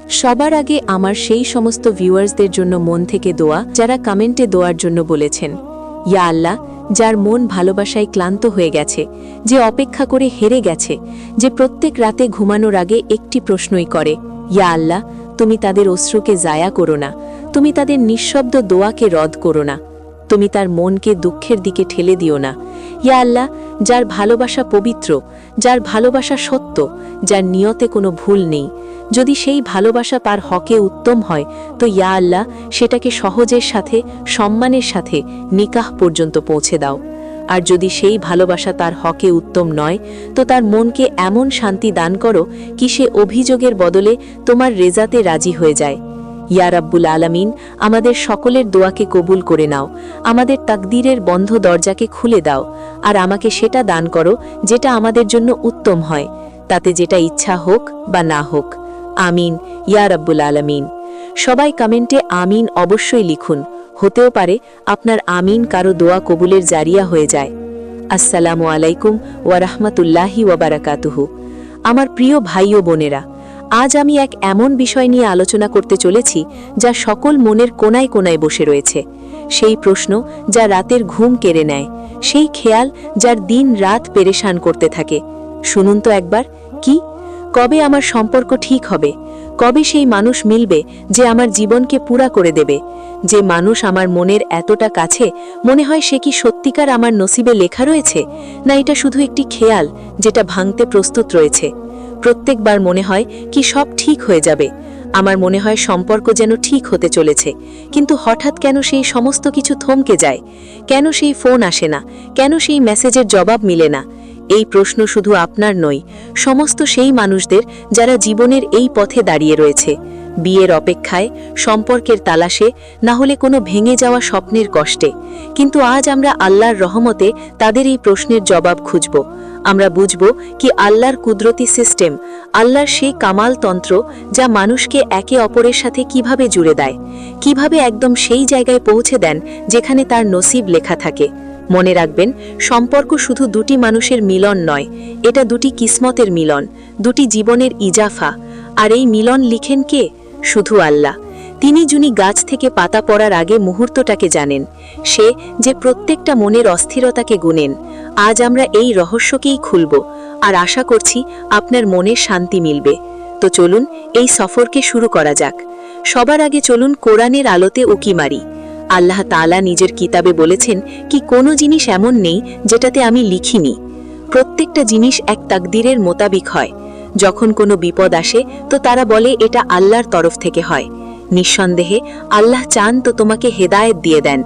সবার আগে আমার সেই সমস্ত ভিউয়ার্সদের জন্য মন থেকে দোয়া যারা কমেন্টে দোয়ার জন্য বলেছেন, ইয়া আল্লাহ, যার মন ভালোবাসায় ক্লান্ত হয়ে গেছে, যে অপেক্ষা করে হেরে গেছে, যে প্রত্যেক রাতে ঘুমানোর আগে একটি প্রশ্নই করে, ইয়া আল্লাহ, তুমি তাদের অশ্রুকে জায়া করো না, তুমি তাদের নিঃশব্দ দোয়াকে রদ করো না, তুমি তার মনকে দুঃখের দিকে ঠেলে দিও না। ইয়া আল্লাহ, যার ভালোবাসা পবিত্র, যার ভালোবাসা সত্য, যার নিয়তে কোনো ভুল নেই, যদি সেই ভালোবাসা তার হকে উত্তম হয় তো ইয়া আল্লাহ সেটাকে সহজের সাথে সম্মানের সাথে নিকাহ পর্যন্ত পৌঁছে দাও। আর যদি সেই ভালোবাসা তার হকে উত্তম নয় তো তার মনকে এমন শান্তি দান করো কি সে অভিযোগের বদলে তোমার রেজাতে রাজি হয়ে যায়। ইয়া রাব্বুল আলামিন, আমাদের সকলের দোয়াকে কবুল করে নাও, আমাদের তাকদীরের বন্ধ দরজাকে খুলে দাও, আর আমাকে সেটা দান করো যেটা আমাদের জন্য উত্তম হয়, তাতে যেটা ইচ্ছা হোক বা না হোক। আমিন ইয়া রাব্বুল আলামিন। সবাই কমেন্টে আমিন অবশ্যই লিখুন, হতেও পারে আপনার আমিন কারো দোয়া কবুলের জারিয়া হয়ে যায়। আসসালামু আলাইকুম ওয়া রাহমাতুল্লাহি ওয়া বারাকাতুহু। আমার প্রিয় ভাই ও বোনেরা, আজ আমি এক এমন বিষয় নিয়ে আলোচনা করতে চলেছি যা সকল মনের কোনায় কোনায় বসে রয়েছে। সেই প্রশ্ন যা রাতের ঘুম কেড়ে নেয়, সেই খেয়াল যার দিন রাত পেরেশান করতে থাকে। শুনুন তো একবার, কি কবে আমার সম্পর্ক ঠিক হবে? কবে সেই মানুষ মিলবে যে আমার জীবনকে পুরা করে দেবে? যে মানুষ আমার মনের এতটা কাছে, মনে হয় সে কি সত্যিকার আমার নসিবে লেখা রয়েছে, না এটা শুধু একটি খেয়াল যেটা ভাঙতে প্রস্তুত রয়েছে? প্রত্যেকবার মনে হয় কি সব ঠিক হয়ে যাবে, আমার মনে হয় সম্পর্ক যেন ঠিক হতে চলেছে, কিন্তু হঠাৎ কেন সেই সমস্ত কিছু থমকে যায়? কেন সেই ফোন আসে না? কেন সেই মেসেজের জবাব মিলে না? এই প্রশ্ন শুধু আপনার নয়, সমস্ত সেই মানুষদের যারা জীবনের এই পথে দাঁড়িয়ে রয়েছে, বিয়ের অপেক্ষায়, সম্পর্কের তালাশে, না হলে কোনো ভেঙে যাওয়া স্বপ্নের কষ্টে। কিন্তু আজ আমরা আল্লাহর রহমতে তাদের এই প্রশ্নের জবাব খুঁজব। আমরা বুঝব কি আল্লাহর কুদরতি সিস্টেম, আল্লাহর সেই কামাল তন্ত্র যা মানুষকে একে অপরের সাথে কিভাবে জুড়ে দেয়, কিভাবে একদম সেই জায়গায় পৌঁছে দেন যেখানে তার নসিব লেখা থাকে। মনে রাখবেন, সম্পর্ক শুধু দুটি মানুষের মিলন নয়, এটা দুটি কিসমতের মিলন, দুটি জীবনের ইজাফা। আর এই মিলন লিখেন কে? শুধু আল্লাহ। তিনি যিনি গাছ থেকে পাতা পড়ার আগে মুহূর্তটাকে জানেন, সে যে প্রত্যেকটা মনের অস্থিরতাকে গুনেন। আজ আমরা এই রহস্যকেই খুলব, আর আশা করছি আপনার মনে শান্তি মিলবে। তো চলুন এই সফরকে শুরু করা যাক। সবার আগে চলুন কোরআনের আলোতে উকি মারি। আল্লাহ তাআলা নিজের কিতাবে বলেছেন কি কোনো জিনিস এমন নেই যেটাতে আমি লিখিনি। প্রত্যেকটা জিনিস এক তাকদীরের মোতাবিক হয়। যখন কোনো বিপদ আসে তো তারা বলে এটা আল্লাহর তরফ থেকে হয়। নিঃসন্দেহে আল্লাহ চান তো তোমাকে হেদায়েত দিয়ে দেন।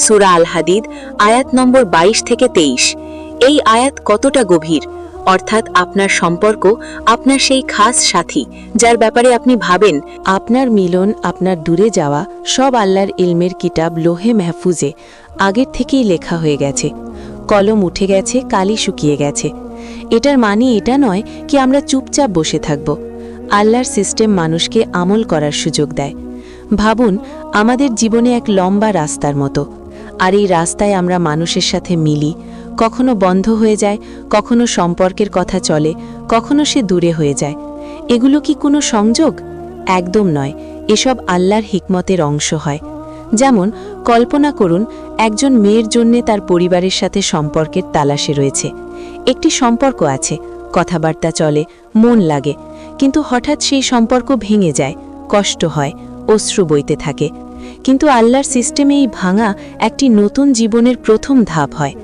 সূরা আল হাদিদ আয়াত নম্বর 22 থেকে 23। এই আয়াত কতটা গভীর! অর্থাৎ আপনার সম্পর্ক, আপনার সেই খাস সাথী যার ব্যাপারে আপনি ভাবেন আপনার মিলন, আপনার দূরে যাওয়া, সব আল্লাহর ইলমের কিতাব লোহে মাহফুজে আগের থেকেই লেখা হয়ে গেছে। কলম উঠে গেছে, কালি শুকিয়ে গেছে। এটার মানে এটা নয় কি আমরা চুপচাপ বসে থাকব। আল্লাহর সিস্টেম মানুষকে আমল করার সুযোগ দেয়। ভাবুন, আমাদের জীবনে এক লম্বা রাস্তার মতো, আর এই রাস্তায় আমরা মানুষের সাথে মিলি। কখনো বন্ধ হয়ে যায়, কখনো সম্পর্কের কথা চলে, কখনো সে দূরে হয়ে যায়। এগুলো কি কোনো সংযোগ? একদম নয়, এসব আল্লাহর হিকমতের অংশ হয়। যেমন কল্পনা করুন, একজন মেয়ের জন্যে তার পরিবারের সাথে সম্পর্কের তালাশে রয়েছে। একটি সম্পর্ক আছে, কথাবার্তা চলে, মন লাগে, কিন্তু হঠাৎ সেই সম্পর্ক ভেঙে যায়, কষ্ট হয়, অশ্রু বইতে থাকে। কিন্তু আল্লাহর সিস্টেমে এই ভাঙা একটি নতুন জীবনের প্রথম ধাপ হয়।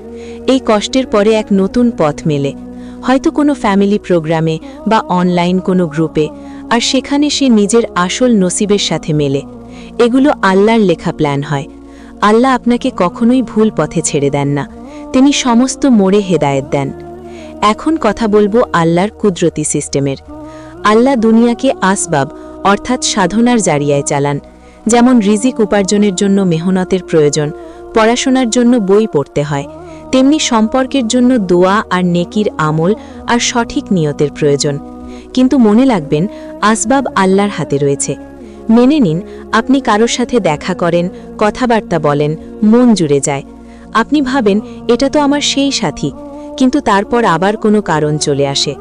এই কষ্টের পরে এক নতুন পথ মেলে, হয়তো কোনো ফ্যামিলি প্রোগ্রামে বা অনলাইন কোনো গ্রুপে, আর সেখানে সে নিজের আসল নসিবের সাথে মেলে। এগুলো আল্লাহর লেখা প্ল্যান হয়। আল্লাহ আপনাকে কখনোই ভুল পথে ছেড়ে দেন না, তিনি সমস্ত মোড়ে হেদায়েত দেন। এখন কথা বলবো আল্লাহর কুদরতি সিস্টেমের। আল্লাহ দুনিয়াকে আসবাব অর্থাৎ সাধনার জারিয়ায় চালান। যেমন রিজিক উপার্জনের জন্য মেহনতের প্রয়োজন, পড়াশোনার জন্য বই পড়তে হয়, তেমনি সম্পর্কের জন্য দোয়া আর নেকির আমল আর সঠিক নিয়তের প্রয়োজন। কিন্তু মনে রাখবেন, আসবাব আল্লাহর হাতে রয়েছে। মেনে নিন, আপনি কারোর সাথে দেখা করেন, কথাবার্তা বলেন, মন জুড়ে যায়। আপনি ভাবেন এটা তো আমার সেই সাথী, কিন্তু তারপর আবার কোনো কারণ চলে আসে।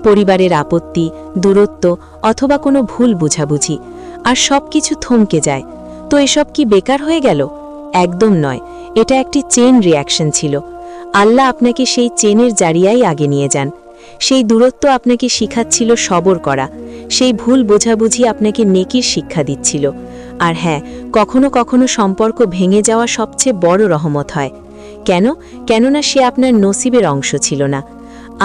পরিবারের আপত্তি, দূরত্ব অথবা কোনো ভুল বুঝাবুঝি, আর সব কিছু থমকে যায়। তো এসব কি বেকার হয়ে গেল? একদম নয়, এটা একটি চেন রিয়াকশন ছিল। আল্লাহ আপনাকে সেই চেনের জারিয়াই আগে নিয়ে যান। সেই দূরত্ব আপনাকে শিখাচ্ছিল সবর করা, সেই ভুল বোঝাবুঝি আপনাকে নেকির শিক্ষা দিচ্ছিল। আর হ্যাঁ, কখনো কখনো সম্পর্ক ভেঙে যাওয়া সবচেয়ে বড় রহমত হয়। কেননা সে আপনার নসিবের অংশ ছিল না।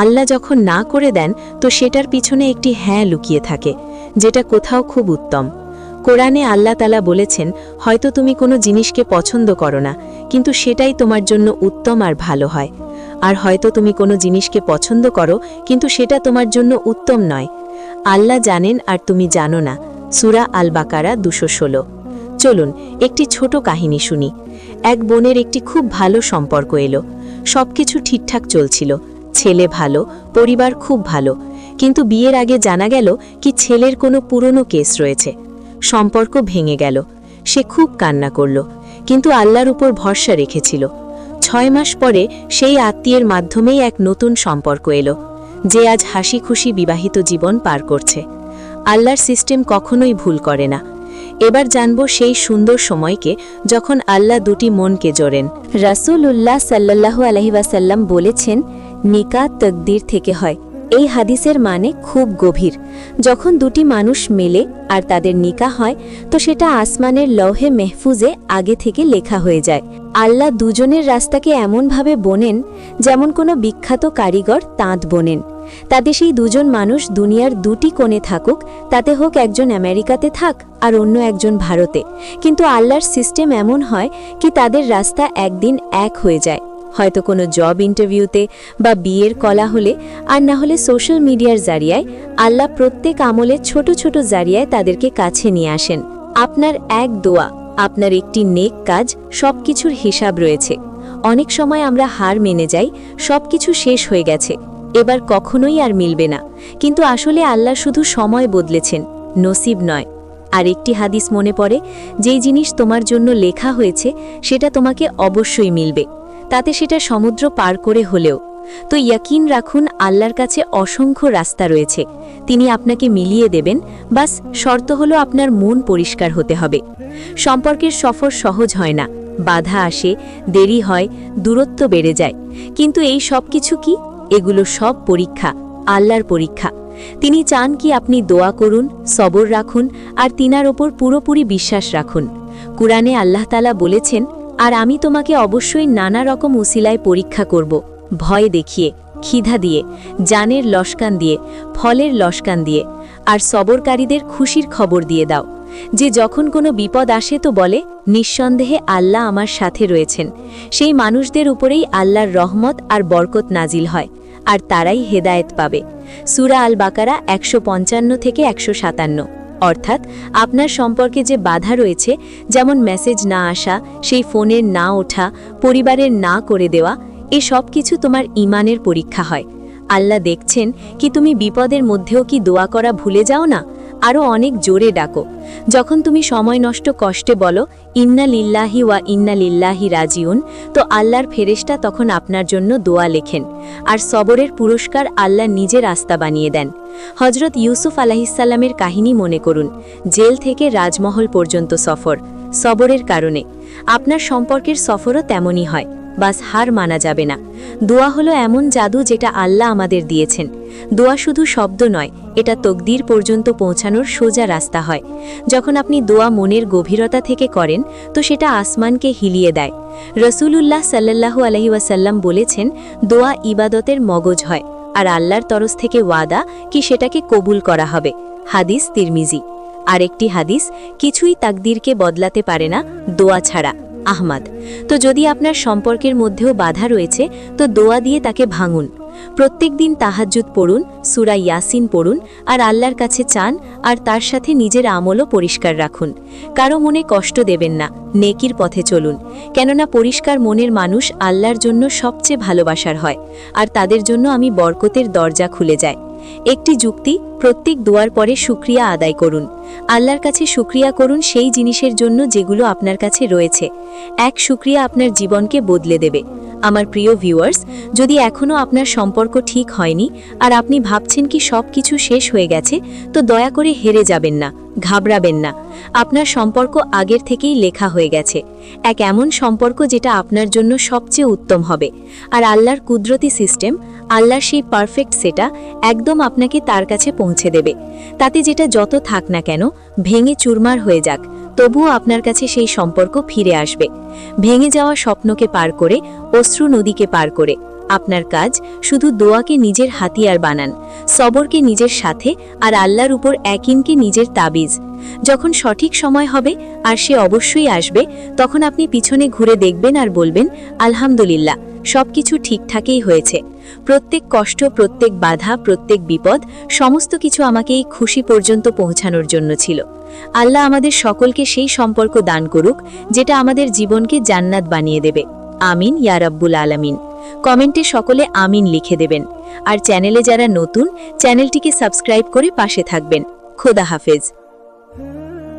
আল্লাহ যখন না করে দেন, তো সেটার পিছনে একটি হ্যাঁ লুকিয়ে থাকে, যেটা কোথাও খুব উত্তম। কোরআনে আল্লাহ তাআলা বলেছেন, হয়তো তুমি কোনো জিনিসকে পছন্দ করো না, কিন্তু সেটাই তোমার জন্য উত্তম আর ভালো হয়। আর হয়তো তুমি কোনো জিনিসকে পছন্দ করো, কিন্তু সেটা তোমার জন্য উত্তম নয়। আল্লাহ জানেন আর তুমি জানো না। সূরা আল বাকারা 216। চলুন একটি ছোট কাহিনী শুনি। এক বোনের একটি খুব ভালো সম্পর্ক এলো। সবকিছু ঠিকঠাক চলছিল, ছেলে ভালো, পরিবার খুব ভালো। কিন্তু বিয়ের আগে জানা গেল কি ছেলের কোনো পুরনো কেস রয়েছে। সম্পর্ক ভেঙে গেল। সে খুব কান্না করল, কিন্তু আল্লাহর উপর ভরসা রেখেছিল। 6 মাস পরে সেই আত্মীয়ের মাধ্যমেই এক নতুন সম্পর্ক এলো, যে আজ হাসি খুশি বিবাহিত জীবন পার করছে। আল্লাহর সিস্টেম কখনোই ভুল করে না। এবার জানব সেই সুন্দর সময়কে যখন আল্লাহ দুটি মনকে জোড়েন। রাসূলুল্লাহ সাল্লাল্লাহু আলাইহি ওয়াসাল্লাম বলেছেন, নিকাহ তাকদীর থেকে হয়। এই হাদিসের মানে খুব গভীর। যখন দুটি মানুষ মেলে আর তাদের নিকাহ হয়, তো সেটা আসমানের লৌহে মেহফুজে আগে থেকে লেখা হয়ে যায়। আল্লাহ দুজনের রাস্তাকে এমনভাবে বোনেন যেমন কোনো বিখ্যাত কারিগর তাঁত বোনেন। তাতে সেই দুজন মানুষ দুনিয়ার দুটি কোণে থাকুক, তাতে হোক একজন আমেরিকাতে থাক আর অন্য একজন ভারতে, কিন্তু আল্লাহর সিস্টেম এমন হয় কি তাদের রাস্তা একদিন এক হয়ে যায়। হয়তো কোনো জব ইন্টারভিউতে বা বিয়ের কলা হলে, আর না হলে সোশ্যাল মিডিয়ার জারিয়ায়। আল্লাহ প্রত্যেক আমলে ছোট ছোট জারিয়ায় তাদেরকে কাছে নিয়ে আসেন। আপনার এক দোয়া, আপনার একটি নেক কাজ, সবকিছুর হিসাব রয়েছে। অনেক সময় আমরা হার মেনে যাই, সবকিছু শেষ হয়ে গেছে, এবার কখনোই আর মিলবে না। কিন্তু আসলে আল্লাহ শুধু সময় বদলেছেন, নসিব নয়। আর একটি হাদিস মনে পড়ে, যেই জিনিস তোমার জন্য লেখা হয়েছে সেটা তোমাকে অবশ্যই মিলবে, তাতে সেটা সমুদ্র পার করে হলেও। তো ইয়াকিন রাখুন, আল্লাহর কাছে অসংখ্য রাস্তা রয়েছে, তিনি আপনাকে মিলিয়ে দেবেন। বাস শর্ত হলো আপনার মন পরিষ্কার হতে হবে। সম্পর্কের সফর সহজ হয় না, বাধা আসে, দেরি হয়, দূরত্ব বেড়ে যায়। কিন্তু এই সব কিছু কি? এগুলো সব পরীক্ষা, আল্লাহর পরীক্ষা। তিনি চান কি আপনি দোয়া করুন, সবর রাখুন আর তিনার ওপর পুরোপুরি বিশ্বাস রাখুন। কুরআনে আল্লাহ তাআলা বলেছেন, আর আমি তোমাকে অবশ্যই নানা রকম উসিলায় পরীক্ষা করব, ভয় দেখিয়ে, ক্ষিধা দিয়ে, জানের লস্কান দিয়ে, ফলের লস্কান দিয়ে, আর সবরকারীদের খুশির খবর দিয়ে দাও, যে যখন কোনো বিপদ আসে তো বলে, নিঃসন্দেহে আল্লাহ আমার সাথে রয়েছেন। সেই মানুষদের উপরেই আল্লাহর রহমত আর বরকত নাজিল হয়, আর তারাই হেদায়েত পাবে। সূরা আল বাকারা 155 থেকে 157। অর্থাৎ আপনার সম্পর্কে যে বাধা রয়েছে, যেমন মেসেজ না আসা, সেই ফোনের না ওঠা, পরিবারের না করে দেওয়া, এ সব কিছু তোমার ঈমানের পরীক্ষা হয়। আল্লাহ দেখছেন কি তুমি বিপদের মধ্যেও কি দোয়া করা ভুলে যাও না। আরও অনেক জোরে ডাকো। যখন তুমি সময় নষ্ট কষ্টে বলো, ইন্না লিল্লাহি ওয়া ইন্না লিল্লাহি রাজিউন, তো আল্লাহর ফেরেশতা তখন আপনার জন্য দোয়া লেখেন। আর সবরের পুরস্কার আল্লাহ নিজের আস্থা বানিয়ে দেন। হজরত ইউসুফ আলাইহিসসালামের কাহিনী মনে করুন, জেল থেকে রাজমহল পর্যন্ত সফর, সবরের কারণে। আপনার সম্পর্কের সফরও তেমনই হয়, বাস হার মানা যাবে না। দোয়া হলো এমন জাদু যেটা আল্লাহ আমাদের দিয়েছেন। দোয়া শুধু শব্দ নয়, এটা তকদির পর্যন্ত পৌঁছানোর সোজা রাস্তা হয়। যখন আপনি দোয়া মনের গভীরতা থেকে করেন, তো সেটা আসমানকে হিলিয়ে দেয়। রাসূলুল্লাহ সাল্লাল্লাহু আলাইহি ওয়াসাল্লাম বলেছেন, দোয়া ইবাদতের মগজ হয়, আর আল্লাহর তরফ থেকে ওয়াদা কি সেটাকে কবুল করা হবে। হাদিস তিরমিজি। আরেকটি হাদিস, কিছুই তাকদীরকে বদলাতে পারে না দোয়া ছাড়া। আহমদ। তো যদি আপনার সম্পর্কের মধ্যেও বাধা রয়েছে, তো দোয়া দিয়ে তাকে ভাঙুন। প্রত্যেক দিন তাহাজ্জুদ পড়ুন, সূরা ইয়াসিন পড়ুন, আর আল্লাহর কাছে চান, আর তার সাথে নিজের আমলও পরিষ্কার রাখুন। কারো মনে কষ্ট দেবেন না, নেকির পথে চলুন। কেননা পরিষ্কার মনের মানুষ আল্লাহর জন্য সবচেয়ে ভালোবাসার হয়, আর তাদের জন্য আমি বরকতের দরজা খুলে যায়। একটি যুক্তি, প্রত্যেক দোয়ার পরে শুকরিয়া আদায় করুন। আল্লাহর কাছে শুকরিয়া করুন সেই জিনিসের জন্য যেগুলো আপনার কাছে রয়েছে। এক শুকরিয়া আপনার জীবনকে বদলে দেবে। আমার প্রিয় ভিউয়ার্স, যদি এখনও আপনার সম্পর্ক ঠিক হয়নি আর আপনি ভাবছেন কি সব কিছু শেষ হয়ে গেছে, তো দয়া করে হেরে যাবেন না, ঘাবড়াবেন না। আপনার সম্পর্ক আগের থেকেই লেখা হয়ে গেছে, এক এমন সম্পর্ক যেটা আপনার জন্য সবচেয়ে উত্তম হবে। আর আল্লাহর কুদরতি সিস্টেম, আল্লাহর সেই পারফেক্ট সেটা একদম আপনাকে তার কাছে পৌঁছে দেবে। তাতে যেটা যত থাক না কেন, ভেঙে চুরমার হয়ে যাক, তবুও আপনার কাছে সেই সম্পর্ক ফিরে আসবে। ভেঙে যাওয়া স্বপ্নকে পার করে, অশ্রু নদীকে পার করে। আপনার কাজ শুধু দোয়াকে নিজের হাতিয়ার বানান, সবরকে নিজের সাথে, আর আল্লাহর উপর একিনকে নিজের তাবিজ। যখন সঠিক সময় হবে, আর সে অবশ্যই আসবে, তখন আপনি পিছনে ঘুরে দেখবেন আর বলবেন, আলহামদুলিল্লাহ, সবকিছু ঠিকঠাকই হয়েছে। প্রত্যেক কষ্ট, প্রত্যেক বাধা, প্রত্যেক বিপদ, সমস্ত কিছু আমাকে এই খুশি পর্যন্ত পৌঁছানোর জন্য ছিল। আল্লাহ আমাদের সকলকে সেই সম্পর্ক দান করুক যেটা আমাদের জীবনকে জান্নাত বানিয়ে দেবে। আমিন ইয়া রাব্বুল আলামিন। কমেন্টে সকলে আমিন লিখে দেবেন। আর চ্যানেলে যারা নতুন, চ্যানেলটিকে সাবস্ক্রাইব করে পাশে থাকবেন। খোদা হাফেজ।